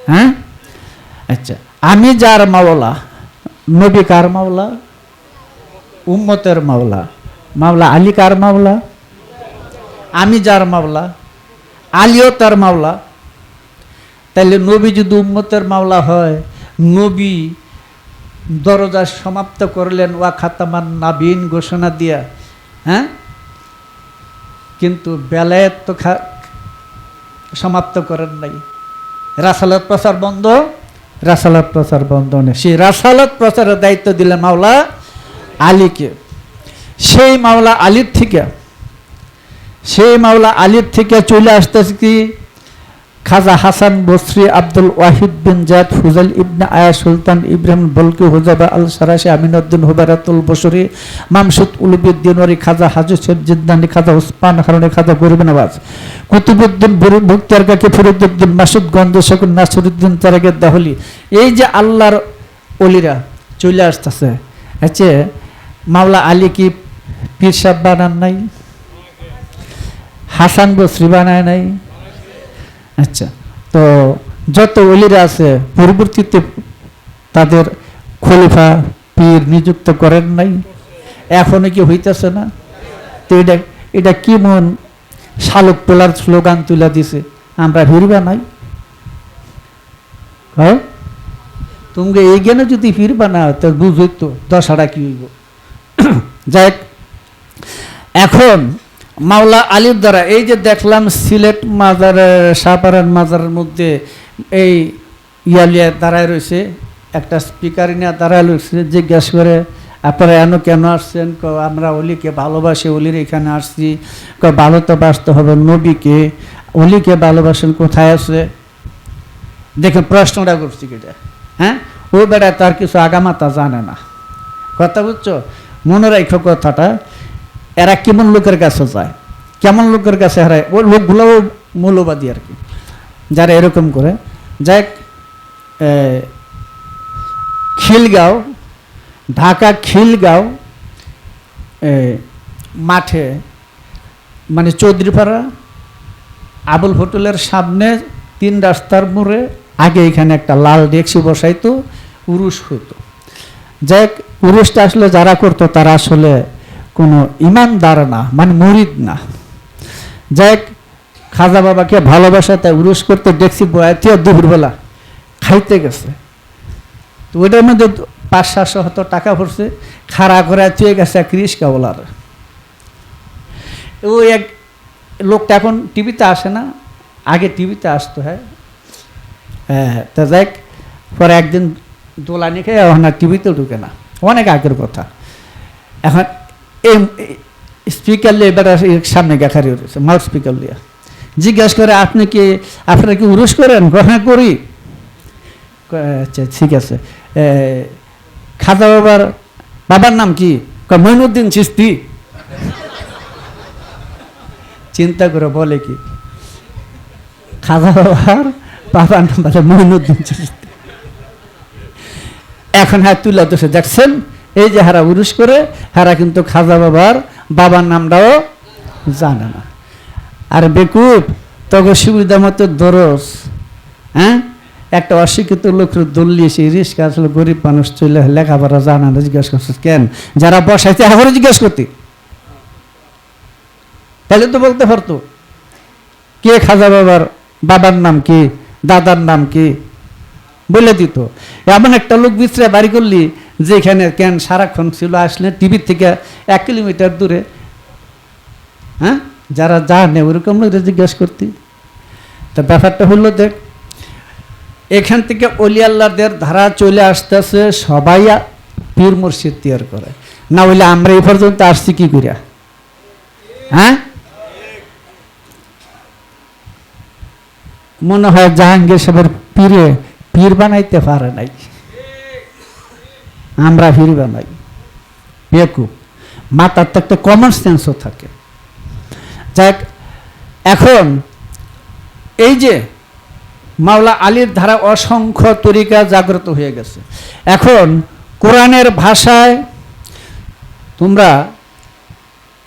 হ্যাঁ, আচ্ছা, আমি যার মাওলা, নবী কার মাওলা? উম্মতের মাওলা। মাওলা আলী কার মাওলা? আমি যার মাওলা, আলীও তার মাওলা। তাইলে নবী যদি উম্মতের মাওলা হয়, নবী দরজা সমাপ্ত করলেন ওয়া খাতামান নাবিন ঘোষণা দিয়া, হ্যাঁ, কিন্তু বেলায়েত তো সমাপ্ত করেন নাই। রাসালাত প্রচার বন্ধ, রাসালাত প্রচার বন্ধ নেই। সেই রাসালাত প্রচারের দায়িত্ব দিলেন মাওলা আলীকে। সেই মাওলা আলীর থেকে চলে আসতেছে কি খাজা হাসান বসরি, আব্দুল ওয়াহিদ বিন জাদ, ফুজাইল ইবনে আয়া, সুলতান ইব্রাহিম বলকি, হুজাবা আল সারাশি, আমিনুদ্দিন হুবারাতুল বসরি, মামসুদ উলুবিদ্দিন ওয়ারি, খাজা হাজু শেখ জিদ্দানি, খাজা উসমান হারুনি, খাজা গরিব নওয়াজ, কুতুবুদ্দিন মুক্তিয়ার কাকি, ফরিদুদ্দিন মাসুদ গঞ্জ, শেখুন নাসিরুদ্দিন তারাকের দাহলি। এই যে আল্লাহর অলিরা চলে আসতেছে। আচ্ছা, মাওলা আলী কি পীর সাহেব বানান নাই? হাসান বসরি বানায় নাই? আচ্ছা, তো যত ওলিরা আছে পরবর্তীতে তাদের খলিফা পীর নিযুক্ত করেন নাই? এখনো কি হইতেছে না? তো এটা কি মন শালক তোলার স্লোগান তুলে দিছে, আমরা ফিরবা নাই। হ্যাঁ, তুমি এই জ্ঞানে যদি ফিরবা না তো বুঝই তো দশাটা কি হইব। যাই, এখন মাওলা আলীর দ্বারা এই যে দেখলাম সিলেট মাজারের, শাহপারান মাজারের মধ্যে এই ইয়ালিয়া দাঁড়ায় রয়েছে, একটা স্পিকার নিয়ে দাঁড়ায় রয়েছে। জিজ্ঞাসা করে আপনারা এনো কেন আসছেন? আমরা অলিকে ভালোবাসি, অলির এখানে আসছি। ভালো তো বাসতে হবে নবীকে, অলিকে ভালোবাসেন, কোথায় আছে? দেখেন প্রশ্নটা করছি কেটা। হ্যাঁ, ও বেড়া তার কিছু আগামাতা জানে না, কথা বুঝছো? মনে রাখো কথাটা। এরা কেমন লোকের কাছে যায়, কেমন লোকের কাছে হারায়, ওই লোকগুলোও মৌলবাদী আর কি, যারা এরকম করে। যাই, খিলগাঁও, ঢাকা খিলগাঁও মাঠে, মানে চৌধুরীপাড়া আবুল হোটেলের সামনে 3 রাস্তার মোড়ে আগে এখানে একটা লাল ডেক্সি বসাইতো, উরুস হইতো। যাই, উরুসটা আসলে যারা করতো তারা আসলে কোনো ইমানদার না, মানে মুরিদ না। যাই, খাজা বাবাকে ভালোবাসা তাই উরুস করতে ডেক্সি বয়াতে দুপুরবেলা খাইতে গেছে। তো ওইটার মধ্যে 500-700 টাকা পড়ছে, খাড়া করে চুয়ে গেছে এক রিস্কাওয়ালার। ওই এক লোকটা এখন টিভিতে আসে না, আগে টিভিতে আসতো। হ্যাঁ, তা যাই, পরে একদিন দোলানি খেয়ে এখন আর টিভিতেও ঢুকে না, অনেক আগের কথা। এখন এই স্পিকার নিয়ে এবার সামনে গেখারি রয়েছে, মাউথ স্পিকার নিয়ে জিজ্ঞাসা করে আপনারা কি উরুস করেন? হ্যাঁ করি। আচ্ছা ঠিক আছে, খাজা বাবার নাম কি? মঈনুদ্দিন চিশতি। চিন্তা করে বলে কি, খাজা বাবার নাম বলে মঈনুদ্দিন চিশতি। এখন হ্যাঁ তুলে দোষে দেখছেন, এই যে হারা উরুস করে, হারা কিন্তু খাজা বাবার নামটাও জানে না। আর বেকুব তখন সুবিধা মতো দরস, হ্যাঁ, একটা অশিক্ষিত লোকের দলিয়ে সেই রিস্কা আসলে গরিব মানুষ চলে লেখাপড়া জানা না। জিজ্ঞাসা করছে কেন? যারা বসাইছে এখনো জিজ্ঞাসা করতে, তাহলে তো বলতে পারতো কে খাজা বাবার নাম কি, দাদার নাম কি, বলে দিত। এমন একটা লোক বিছড়ে বাড়ি করলি যেখানে কেন সারাক্ষণ ছিল, আসলে টিভির থেকে 1 কিলোমিটার দূরে, হ্যাঁ, যারা জানে ওরকম লোকরা জিজ্ঞাসা করতি। তা ব্যাপারটা হলো, দেখ এখান থেকে অলি আল্লাহদের ধারা চলে আসতেছে, সবাই পীর মুর্শিদ তৈরি করে, না হইলে আমরা এই পর্যন্ত আসছি কি করিয়া? হ্যাঁ, মনে হয় জাহাঙ্গীর সাহেবের পীর বানাইতে পারে নাই, আমরা পীর বানাই। বেকুব, মাথার তো একটা কমন সেন্সও থাকে। যাক, এখন এই যে মাওলা আলীর ধারা অসংখ্য তরিকা জাগ্রত হয়ে গেছে। এখন কোরআনের ভাষায় তোমরা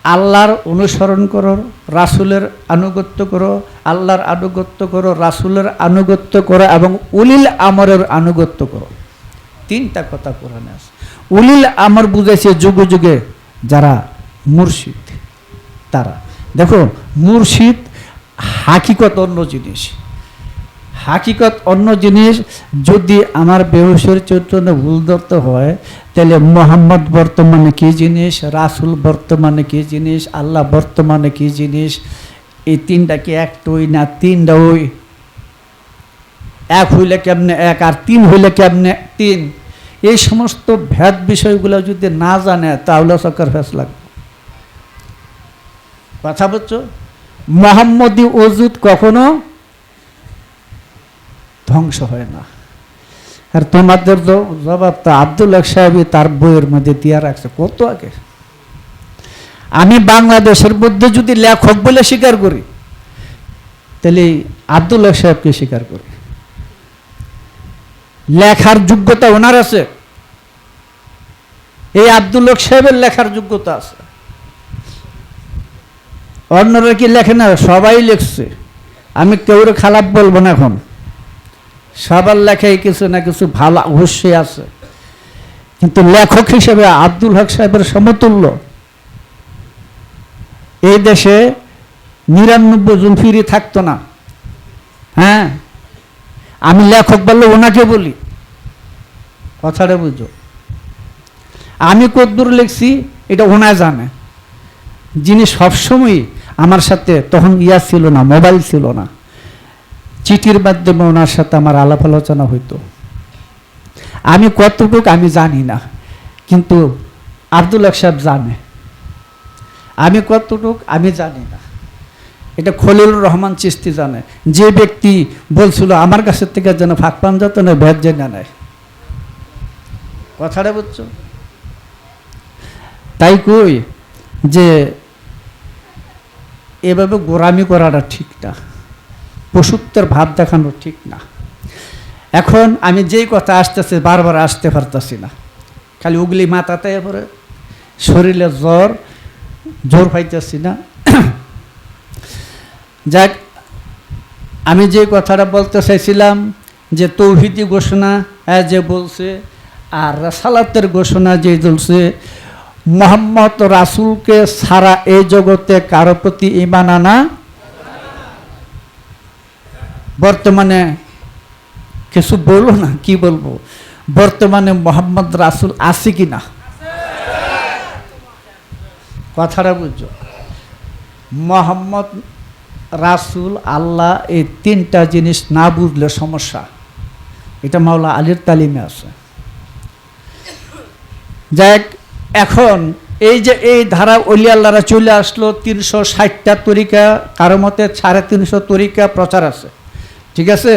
আল্লাহর অনুসরণ করো, রাসূলের আনুগত্য করো, আল্লাহর আনুগত্য করো, রাসূলের আনুগত্য করো এবং উলিল আমরের আনুগত্য করো। তিনটা কথা কোরআনে আছে। উলিল আমর বুঝাইছে যুগে যুগে যারা মুর্শিদ তারা। দেখো মুর্শিদ হাকিকত অন্য জিনিস, হাকিকত অন্য জিনিস। যদি আমার বেহুশের চৈতন্য ভুল ধরতে হয় তাহলে মোহাম্মদ বর্তমানে কী জিনিস, রাসূল বর্তমানে কী জিনিস, আল্লাহ বর্তমানে কী জিনিস, এই তিনটা কি একটাই না তিনটা? ওই এক হইলে কেমনে এক আর তিন হইলে কেমনে তিন, এই সমস্ত ভেদ বিষয়গুলো যদি না জানে তাহলে সরকার ফেস লাগবে। কথা বলছো? মোহাম্মদী ওজুদ কখনো ধ্বংস হয় না। আর তোমাদের জবাব তো আব্দুল হক সাহেবই তার বইয়ের মধ্যে দিয়া রাখছে কত আগে। আমি বাংলাদেশের মধ্যে যদি লেখক বলে স্বীকার করি তাহলে আব্দুল হক সাহেবকে স্বীকার করি। লেখার যোগ্যতা ওনার আছে, এই আব্দুল হক সাহেবের লেখার যোগ্যতা আছে। অন্যরা কি লেখে না? সবাই লিখছে, আমি কেউর খারাপ বলবো না। এখন সবার লেখায় কিছু না কিছু ভালো অবশ্যই আছে, কিন্তু লেখক হিসেবে আব্দুল হক সাহেবের সমতুল্য এই দেশে ৯৯ জন ফিরে থাকতো না। হ্যাঁ, আমি লেখক বললে ওনাকে বলি, কথাটা বুঝো। আমি কতদূর লিখছি এটা ওনা জানে। যিনি সবসময় আমার সাথে, তখন ইয়া ছিল না, মোবাইল ছিল না, চিঠির মাধ্যমে ওনার সাথে আমার আলাপ আলোচনা হইতো। আমি কতটুকু আমি জানি না, কিন্তু আব্দুল হক সাহেব জানে। আমি কতটুকু আমি জানি না, এটা খলিলুর রহমান চিশতি জানে। যে ব্যক্তি বলছিল আমার কাছের থেকে যেন ফাঁক পান যেত না, ভেদ জেনে নেয়। কথাটা বুঝছো? তাই কই যে এভাবে গোরামি করাটা ঠিক না, পশুত্বের ভাব দেখানো ঠিক না। এখন আমি যেই কথা আসতেছে বারবার আসতে পারতেছি না, খালি উগলি মাথাতে পরে শরীরে জোর পাইতেছি না। যাক, আমি যে কথাটা বলতে চাইছিলাম যে তৌহিদি ঘোষণা যে বলছে আর রাসালাতের ঘোষণা যে বলছে, মোহাম্মদ রাসূলকে ছাড়া এই জগতে কারো প্রতি ঈমান আনা। বর্তমানে কিছু বলবো না, কি বলবো, বর্তমানে মোহাম্মদ রাসূল আছে কি না? কথাটা বুঝছো? মোহাম্মদ রাসূল আল্লাহ, এই তিনটা জিনিস না বুঝলে সমস্যা। এটা মাওলা আলীর তালিমে আছে। যাক, এখন এই যে এই ধারা ওলি আল্লাহরা চলে আসলো, ৩৬০টা তরিকা, কারো মতে ৩৫০ তরিকা প্রচার আছে, ঠিক আছে।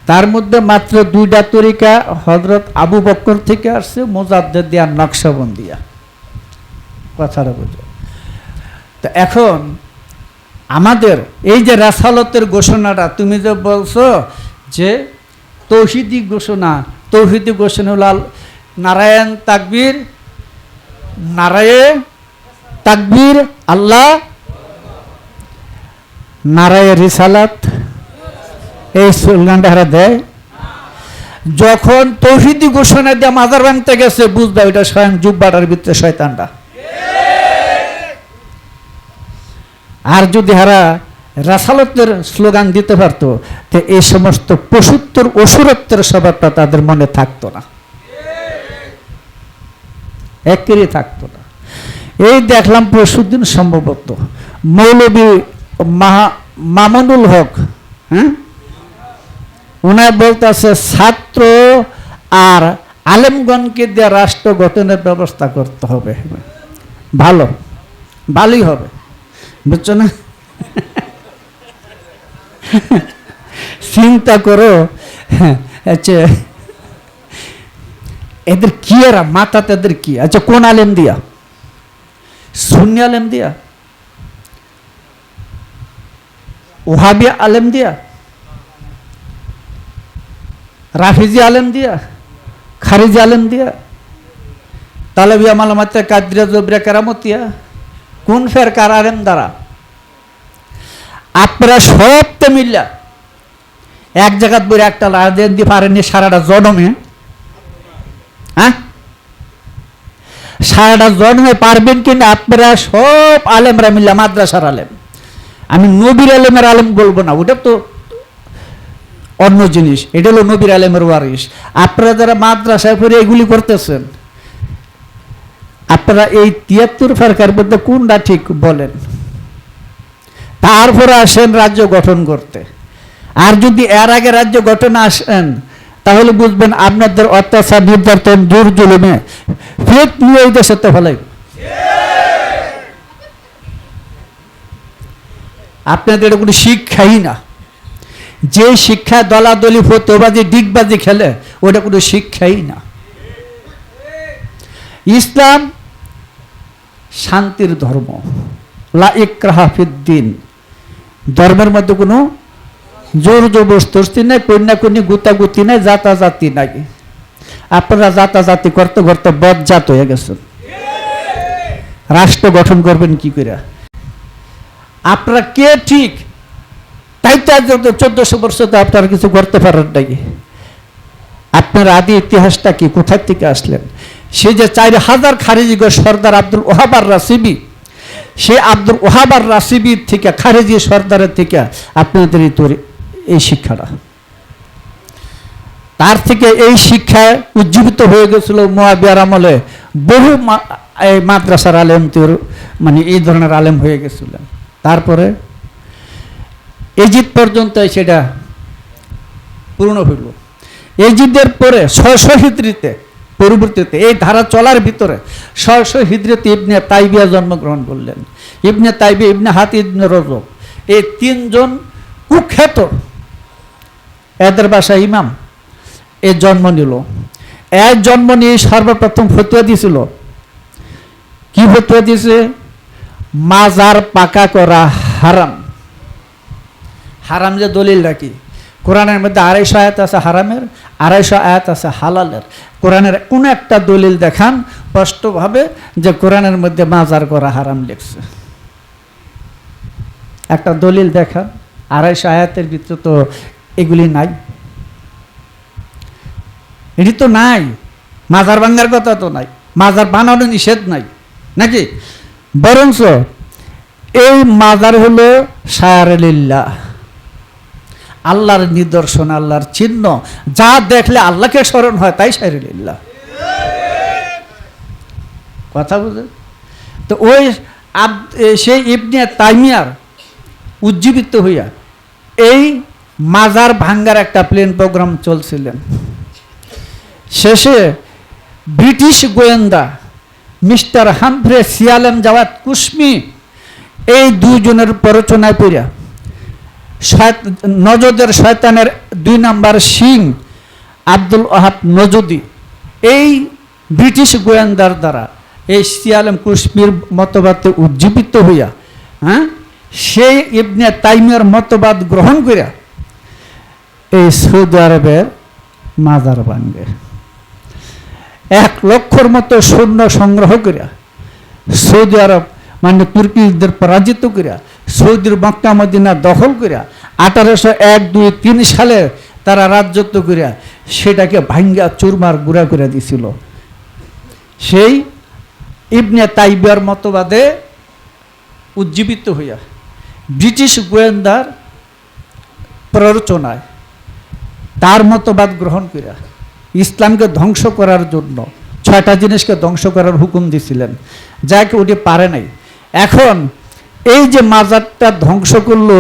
তার মধ্যে মাত্র 2টা তরিকা হযরত আবু বকর থেকে আসছে, মুজাদ্দেদ দিয়া নকশবন্দিয়া। কথাটা বুঝো। তো এখন আমাদের এই যে রাসালতের ঘোষণাটা তুমি যে বলছো যে তৌহিদি ঘোষণা, তৌহিদি ঘোষণা হল নারায়ণ তাকবীর, নারায়ে তাকবীর আল্লাহ, নারায়ে রিসালাত, এই স্লোগানটা হারা দেয়। যখন তৌহিদি ঘোষণা দিয়ে মাজার ভাঙতে গেছে, বুঝবে ওইটা স্বয়ং জুব্বাটার ভিতরে শয়তানটা। আর যদি হারা রাসালতের স্লোগান দিতে পারতো, তো এই সমস্ত পশুত্বর অসুরত্বের স্বভাবটা তাদের মনে থাকতো না, একেরই থাকতো না। এই দেখলাম পরশুদিন সম্ভবত মৌলবী মামুনুল হক, হ্যাঁ, ওনার বলতেছে ছাত্র আর আলেমগণকে দিয়ে রাষ্ট্র গঠনের ব্যবস্থা করতে হবে। ভালোই হবে, বুঝছো না? চিন্তা করো। আচ্ছা, এদের কি, এরা মাথাতে এদের কি? আচ্ছা, কোন আলেম দিয়া? সুন্নি আলেম দিয়া, ওহাবি আলেম দিয়া, রাফিজি আলেম দিয়া, খারিজি আলেম দিয়া, তালেবিয়া মালামাতে কাদরিয়া জবরিয়া কেরামতিয়া, কোন ফেরকার আলেম দ্বারা? আপনারা সবতে মিল্লা এক জায়গাত বলে একটা লাদেন দিয়ে পারেননি সারাটা জন্মে, হ্যাঁ সারাটা জন্মে পারবেন কিনা? আপনারা সব আলেমরা মিল্লা মাদ্রাসার আলেম, আমি নবীর আলেমের আলেম বলবো না, ওটা তো অন্য জিনিস, এটা হলো নবীর আলেমের ওয়ারিস। আপনারা যারা মাদ্রাসায় পড়ে এগুলি করতেছেন, আপনারা এই ৭৩ ফেরকার মধ্যে কোনটা ঠিক বলেন? তারপরে আসেন রাজ্য গঠন করতে। আর যদি এর আগে রাজ্য গঠন আসেন তাহলে বুঝবেন আপনাদের অত্যাচার, নির্যাতন, জোর জুলুমে ফেক নিয়ে এই দেশে তো ফেলাই। আপনাদের এটা কোনো শিক্ষাই না। যে শিক্ষা দলাদলি ফতোয়াবাজি ডিগবাজি খেলে ওটা কোনো শিক্ষাই না। ইসলাম শান্তির ধর্ম, লা ইকরাহা ফিদ্দিন, ধর্মের মধ্যে কোনো জোর জবরদস্তি নাই, কন্যাকন্যা গুতাগুতি নাই, জাতাজাতি নাই। আপনারা জাতাজাতি করতে করতে বদজাত হয়ে গেছেন। রাষ্ট্র গঠন করবেন কি করে? আপনারা কে ঠিক? তাই তো 1400 বছর তো আপনারা কিছু করতে পারেন নাকি? আপনার আদি ইতিহাসটা কি? কোথায় থেকে আসলেন? সে যে 4000 খারেজি সর্দার আব্দুল ওহাব আর রাসিবি, সে আব্দুল ওহাব আর রাসিবির থেকে, খারেজি সর্দারের থেকে আপনাদের এই শিক্ষাটা, তার থেকে এই শিক্ষায় উজ্জীবিত হয়ে গেছিল মুয়াবিয়ার আমলে। বহু মাদ্রাসার আলেম মানে এই ধরনের আলেম হয়ে গেছিলেন। তারপরে ইজিপ্ট পর্যন্ত সেটা পূর্ণ হইল। ইজিপ্টের পরে 600 হিজরিতে, পরবর্তীতে এই ধারা চলার ভিতরে 600 হিজরিতে ইবনে তাইমিয়া জন্মগ্রহণ করলেন। ইবনে তাইমিয়া, ইবনে হাতি, ইবনে রজব, এই তিনজন কুখ্যাত, এদের বাসা ইমাম, এ জন্ম নিল। এর জন্ম নিয়ে সর্বপ্রথম ফতোয়া দিয়েছিল। কি ফতোয়া দিয়েছে? মাজার পাকা করা হারাম। হারাম যে দলিল রাখি, কোরআনের মধ্যে 250 আয়াত আছে হারামের, 250 আয়াত আছে হালালের। কোরআনের কোন একটা দলিল দেখান স্পষ্টভাবে যে কোরআনের মধ্যে মাজার করা হারাম লিখছে? একটা দলিল দেখান। 250 আয়াতের ভিতরে তো এগুলি নাই, এটি তো নাই। মাজার ভাঙ্গার কথা তো নাই, মাজার বানানো নিষেধ নাই নাকি? বরঞ্চ এই মাজার হলো শায়ারিল্লাহ, আল্লাহর নিদর্শন, আল্লাহর চিহ্ন, যা দেখলে আল্লাহকে স্মরণ হয় তাই শায়ারিল্লাহ। কথা বুঝে? তো ওই সেই ইবনে তাইমিয়ার উজ্জীবিত হইয়া এই মাজার ভাঙ্গার একটা প্ল্যান প্রোগ্রাম চলছিলেন। শেষে ব্রিটিশ গোয়েন্দা মিস্টার হামফ্রে সিয়ালেম জাওয়াত কুশমি, এই দুজনের প্ররোচনায় পড়িয়া নজদের শয়তানের 2 নাম্বার সিং আব্দুল ওহাব নজদি, এই ব্রিটিশ গোয়েন্দার দ্বারা এই সিয়ালেম কুশমির মতবাদে উজ্জীবিত হইয়া, হ্যাঁ, সেই ইবনে তাইমিয়ার মতবাদ গ্রহণ করিয়া এই সৌদি আরবের মাজার ভাঙ্গে 1 লক্ষর মতো সৈন্য সংগ্রহ করিয়া সৌদি আরব মানে তুর্কিদের পরাজিত করিয়া সৌদির মক্কা মদিনা দখল করিয়া 1801-2-3 সালে তারা রাজত্ব করিয়া সেটাকে ভাঙ্গা চুরমার গুঁড়া করে দিছিল। সেই ইবনে তাইমিয়ার মতবাদে উজ্জীবিত হইয়া ব্রিটিশ গোয়েন্দার প্ররোচনায় তার মতবাদ গ্রহণ করিয়া ইসলামকে ধ্বংস করার জন্য 6টা জিনিসকে ধ্বংস করার হুকুম দিছিলেন, যাকে উনি পারে নাই। এখন এই যে মাজারটা ধ্বংস করলো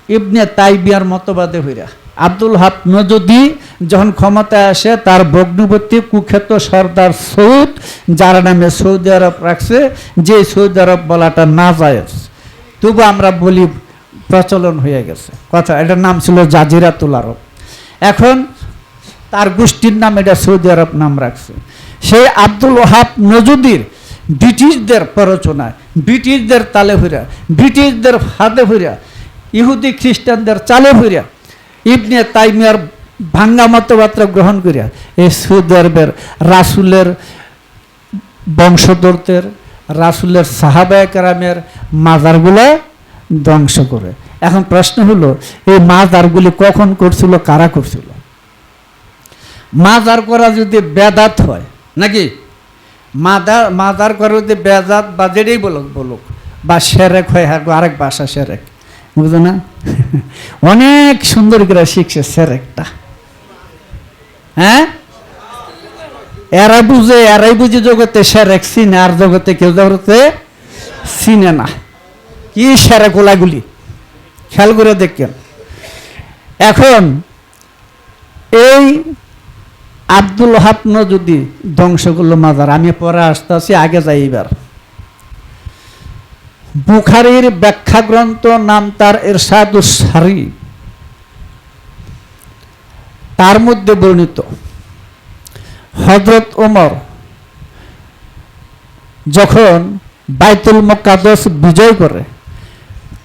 ইবনে তাইমিয়ার মতবাদে হইয়া, আব্দুল ওহাব নজদি যখন ক্ষমতায় আসে তার ভগ্নবর্তী কুখ্যাত সর্দার সৌদ, যার নামে সৌদি আরব রাখছে, যে সৌদি আরব বলাটা না জায়েজ, তবু আমরা বলি প্রচলন হয়ে গেছে কথা। এটার নাম ছিল জাজিরাতুল আরব। এখন তার গোষ্ঠীর নাম এটা সৌদি আরব নাম রাখছে। সেই আব্দুল ওহাব নজদির ব্রিটিশদের প্ররোচনায়, ব্রিটিশদের তালে ফিরা, ব্রিটিশদের হাতে ফিরা, ইহুদি খ্রিস্টানদের চালে ফিরা ইবনে তাইমিয়ার ভাঙ্গা মতবাদটা গ্রহণ করিয়া এই সৌদি আরবের রাসুলের বংশধরদের, রাসূলের সাহাবায়ে কেরামের মাজারগুলো ধ্বংস করে। এখন প্রশ্ন হলো, এই মাজারগুলি কখন করছিল, কারা করছিল? মাজার করা যদি বেদাত হয় নাকি, মাজার করা যদি বেদাত বা যেটাই বলুক বা সেরেক হয়, আরেক ভাষা সেরেক, বুঝো না? অনেক সুন্দর করে শিখছে সেরেকটা। হ্যাঁ, এরাই বুঝে জগতে সেরেক চিনে, আর জগতে কেউ জগতে চিনে না। কি সেরেক ওলাগুলি খেয়াল করে দেখেন। এখন এই আব্দুল ওহাব যদি ধ্বংস করলো মাজার, আমি পরে আসতে আছি, আগে যাই। এবার বুখারীর ব্যাখ্যা গ্রন্থ, নাম তার ইরশাদুস সারি, তার মধ্যে বর্ণিত হযরত ওমর যখন বাইতুল মুকাদ্দাস বিজয় করে,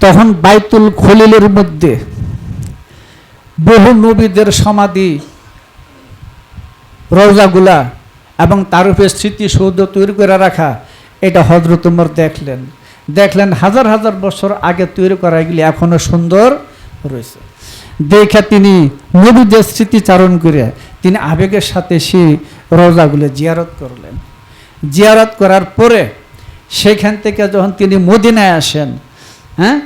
তখন বাইতুল খলিলের মধ্যে বহু নবীদের সমাধি, রওজাগুলা এবং তার উপরে স্মৃতিসৌধ তৈরি করে রাখা, এটা হযরত ওমর দেখলেন হাজার হাজার বছর আগে তৈরি করা, এগুলি এখনো সুন্দর রয়েছে। দেখে তিনি নবীদের স্মৃতিচারণ করে তিনি আবেগের সাথে সেই রওজাগুলো জিয়ারত করলেন। জিয়ারত করার পরে সেখান থেকে যখন তিনি মদিনায় আসেন, হ্যাঁ,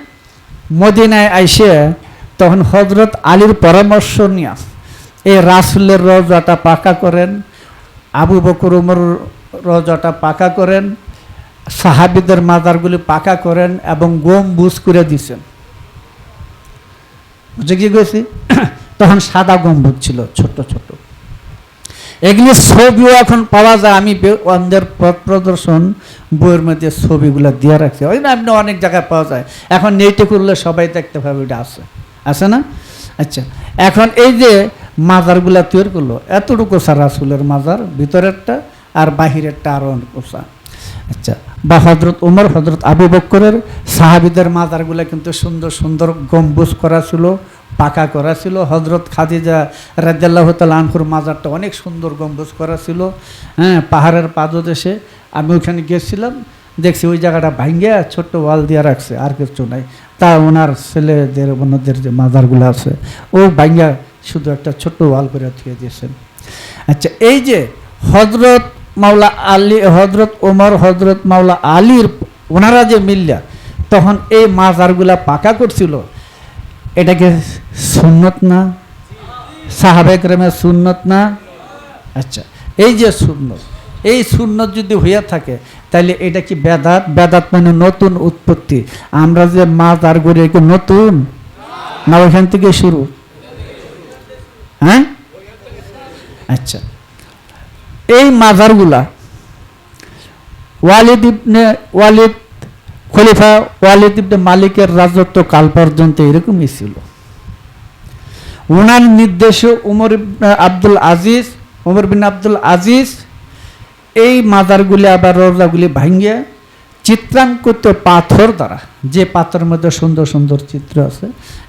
মদিনায় আইসে তখন হযরত আলীর পরামর্শ নিয়ে এই রাসূলের রওজাটা পাকা করেন, আবু বকর ওমর রওজাটা পাকা করেন, সাহাবীদের মাজারগুলি পাকা করেন এবং গম্বুজ করে দিয়েছেন। বুঝে কি গেছি? তখন সাদা গম্বুজ ছিল, ছোট ছোট। এগুলি ছবিও এখন পাওয়া যায়। আমি অন্ধের পথ প্রদর্শন বইয়ের মধ্যে ছবিগুলো দিয়ে রাখছি, ওই না, আপনি অনেক জায়গায় পাওয়া যায়। এখন নেটে করলে সবাই দেখতে পাবে, এটা আছে না? আচ্ছা, এখন এই যে মাজারগুলা তৈরি করলো, এতটুকু রাসূলের মাজার, ভিতরেরটা আর বাহিরেরটা আরো অনেক ওসা। আচ্ছা, বা হযরত ওমর, হযরত আবু বকরের, সাহাবীদের মাজারগুলা কিন্তু সুন্দর সুন্দর গম্বুজ করা ছিল, পাকা করা ছিল। হযরত খাদিজা রাদিয়াল্লাহু তাআলা আনহুর মাজারটা অনেক সুন্দর গম্বুজ করা ছিল। হ্যাঁ, পাহাড়ের পাদদেশে আমি ওইখানে গেছিলাম, দেখছি ওই জায়গাটা ভাঙ্গিয়া ছোট্ট ওয়াল দিয়ে রাখছে, আর কিছু নাই। তা ওনার ছেলেদের ওনাদের যে মাজারগুলো আছে, ও ভাঙ্গিয়া শুধু একটা ছোট্ট ওয়াল করে থুয়ে দিয়েছেন। আচ্ছা, এই যে হযরত মাওলা আলী, হযরত ওমর, হযরত মাওলা আলীর ওনারা যে মিল্লা তখন এই মাজারগুলা পাকা করছিল, এটাকে সুন্নত না? সাহাবায়ে কেরামের সুন্নত না? আচ্ছা, এই যে সুন্নত, এই সুন্নত যদি হইয়া থাকে তাহলে এটা কি বেদাত? বেদাত মানে নতুন উৎপত্তি। আমরা যে মাজার গড়ি, এটা নতুন না ওইখান থেকে শুরু? হ্যাঁ, আচ্ছা, এই মাজারগুলা ওয়ালিদ খলিফা ওয়ালিদ ইবনে মালিকের রাজত্ব কাল পর্যন্ত এরকমই ছিল। ওনার নির্দেশে ওমর বিন আব্দুল আজিজ এই মাজারগুলি আবার রওজাগুলি ভাঙ্গিয়ে চিত্রাঙ্কিত পাথর দ্বারা, যে পাথরের মধ্যে সুন্দর সুন্দর চিত্র আছে,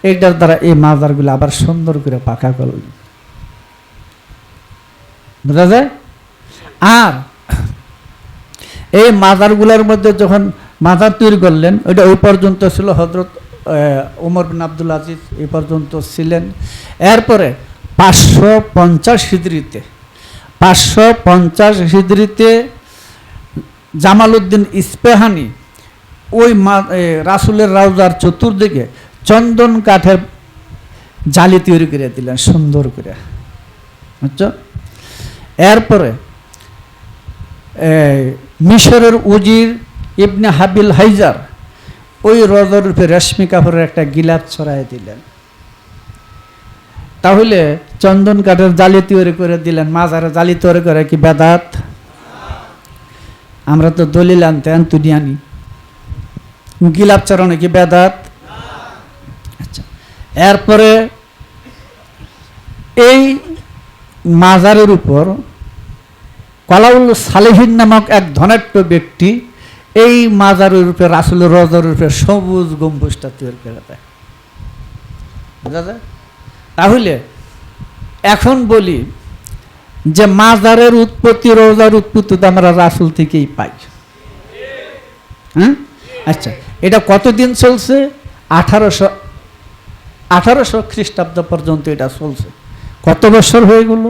এইটার দ্বারা এই মাজারগুলি আবার সুন্দর করে পাকা করলেন। বুঝা যায়? আর এই মাজারগুলোর মধ্যে যখন মাজার তৈরি করলেন, ওইটা ওই পর্যন্ত ছিল হযরত ওমর বিন আব্দুল আজিজ এই পর্যন্ত ছিলেন। এরপরে 550 হিজরিতে জামালউদ্দিন ইস্পাহানি ওই রাসূলের রওজার চতুর্দিকে চন্দন কাঠের জালি তৈরি করে দিলেন সুন্দর করে, বুঝছো? এরপরে মিশরের উজির ইবনে হাবিল হাইজার ওই রওজার উপরে রেশমি কাপড়ের একটা গিলাফ ছড়াই দিলেন। তাহলে চন্দন কাঠের জালি তৈরি করে দিলেন, মাজারে জালি তৈরি করে কি বেদাত? আমরা তো দলিল আনতে আনতুনি আনি, গিলাফ চড়ানো কি বেদাত? আচ্ছা, এরপরে এই মাজারের উপর কলাউল সালেহিন নামক এক ধনাঢ্য ব্যক্তি এই মাজারের উপরে রাসূলের রওজার উপরে সবুজ গম্বুজটা তৈরি করে দেয়। বুঝা যায়? তাহলে এখন বলি যে মাজারের উৎপত্তি, রওজার উৎপত্তি তো আমরা রাসূল থেকেই পাই। হ্যাঁ, আচ্ছা, এটা কতদিন চলছে? 1800 খ্রিস্টাব্দ পর্যন্ত এটা চলছে। কত বছর হয়ে গেল?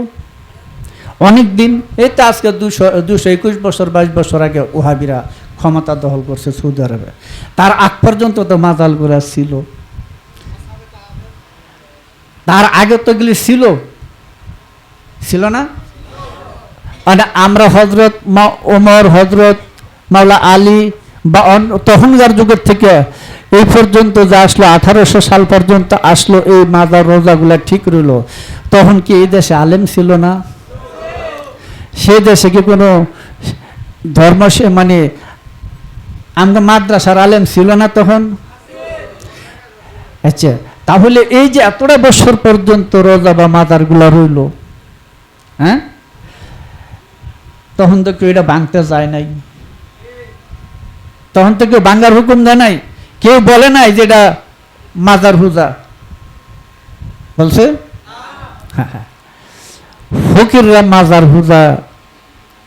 অনেক দিন। এই তো আজকে 221 বছর 22 বছর আগে ওহাবিরা ক্ষমতা দখল করছে সৌদি আরবে। তার আগ পর্যন্ত তো মাজালগুলা ছিল, তার আগে তো গেলে ছিল না? মানে আমরা হজরত ওমর, হজরত মাওলা আলী বা তখনকার যুগের থেকে এই পর্যন্ত যা আসলো, 1800 সাল পর্যন্ত আসলো, এই মাজার রোজাগুলা ঠিক রইল। তখন কি এই দেশে আলেম ছিল না? সে দেশে কি কোনো ধর্ম মানে আমরা মাদ্রাসার আলেম ছিল না তখন? আচ্ছা, তাহলে এই যে এতটা বছর পর্যন্ত রোজা বা মাজারগুলা রইল, হ্যাঁ, তখন তো কেউ এটা ভাঙতে যায় নাই, তখন তো কেউ ভাঙার হুকুম দেয় নাই, কেউ বলে নাই যে এটা মাজার পূজা বলছে। হ্যাঁ, ফকিররা মাজার পূজা,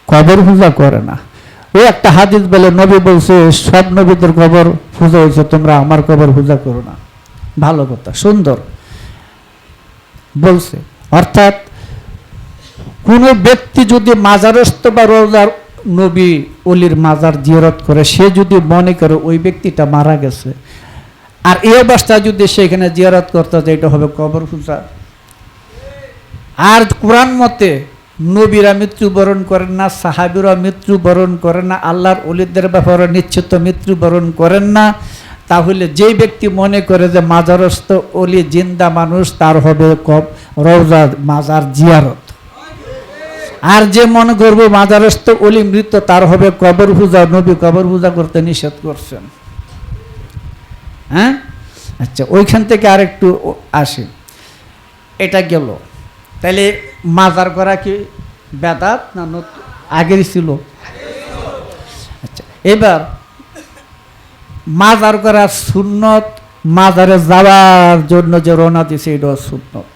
কবর পূজা করে না। ওই একটা হাদিস বলে, নবী বলছে সব নবীদের কবর পূজা হয়েছে, তোমরা আমার কবর পূজা করো না। ভালো কথা, সুন্দর বলছে। অর্থাৎ কোন ব্যক্তি যদি মাজারস্থ বা রোজার নবী অলির মাজার জিয়ারত করে, সে যদি মনে করে ওই ব্যক্তিটা মারা গেছে, আর এই অবস্থা যদি সেখানে জিয়ারত করতে যায়, এটা হবে কবর পূজা। আর কোরআন মতে নবীরা মৃত্যুবরণ করেন না, সাহাবীরা মৃত্যুবরণ করেন না, আল্লাহর ওলিদের ব্যাপারে নিশ্চিত মৃত্যুবরণ করেন না। তাহলে যে ব্যক্তি মনে করে যে মাজারস্থ ওলি জিন্দা মানুষ, তার হবে রওজা মাজার জিয়ারত। আর যে মনে করবে মাজারস্থ ওলি মৃত, তার হবে কবর পূজা। নবী কবর পূজা করতে নিষেধ করছেন। হ্যাঁ, আচ্ছা, ওইখান থেকে আরেকটু আসি। এটা গেল। তাহলে মাজার করা কি বেদাত না আগের ছিল? আচ্ছা, এবার মাজার করা সুন্নত, মাজারে যাওয়ার জন্য যে রওনা দিছে, এটা সুন্নত।